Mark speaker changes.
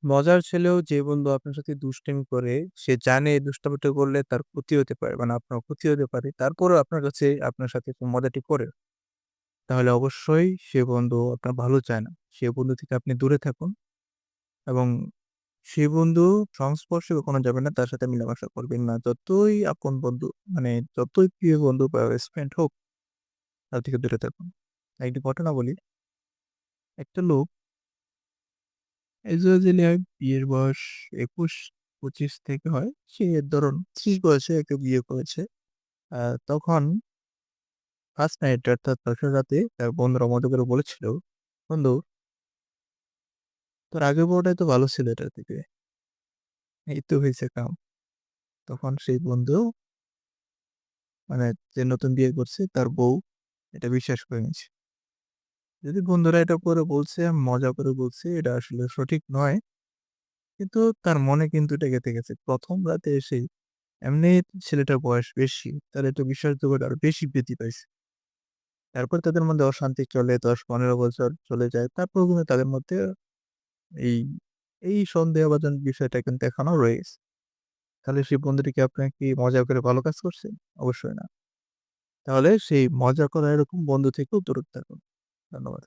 Speaker 1: মজার ছেলেও যে বন্ধু আপনার সাথে দুষ্টামি করে, সে জানে এই দুষ্টামিটা করলে তার ক্ষতি হতে পারে, মানে আপনার ক্ষতি হতে পারে। তারপরেও আপনার কাছে আপনার সাথে একটু মজাটি করে। তাহলে অবশ্যই সে বন্ধু আপনার ভালো চায় না। সে বন্ধু থেকে আপনি দূরে থাকুন এবং সে বন্ধু সংস্পর্শে কখনো যাবেন না। তার সাথে মেলামেশা করবেন না। যতই আপন বন্ধু মানে যতই প্রিয় বন্ধু বা বেস্ট ফ্রেন্ড হোক, তার থেকে দূরে থাকুন। একটি ঘটনা বলি। একটা লোক এজুয়ালি বিয়ের বয়স ২১-২৫ থেকে হয়। সে ধরুন ৩০ বয়সে একটা বিয়ে করেছে। আ তখন ফার্স্ট নাইট অর্থাৎ বাসর রাতে তার বন্ধুরা মজা করে বলেছিল, "বন্ধু তোর আগের বউটাই তো ভালো ছিল এটার থেকে। এই তো হইছে কাম।" তখন সেই বন্ধু মানে যে নতুন বিয়ে করছে তার বউ এটা বিশ্বাস করে নিয়েছে। যদি বন্ধুরা এটা করে বলছে, মজা করে বলছে, এটা আসলে সঠিক নয়। কিন্তু তার মনে কিন্তু এটা গেঁথে গেছে। ১ম রাতে এসেই এমনি ছেলেটার বয়স বেশি। তার একটু বিশ্বাসযোগ্যতা আরো বেশি বৃদ্ধি পাইছে। তারপর তাদের মধ্যে অশান্তি চলে ১০-১৫ বছর চলে যায়। তারপর কিন্তু তাদের মধ্যে এই, এই সন্দেহভাজন বিষয়টা কিন্তু এখনো রয়ে গেছে। তাহলে সেই বন্ধুটি কি আপনার কি মজা করে ভালো কাজ করছে? অবশ্যই না। তাহলে সেই মজা করা এরকম বন্ধু থেকেও দূরে থাকুন। ধন্যবাদ।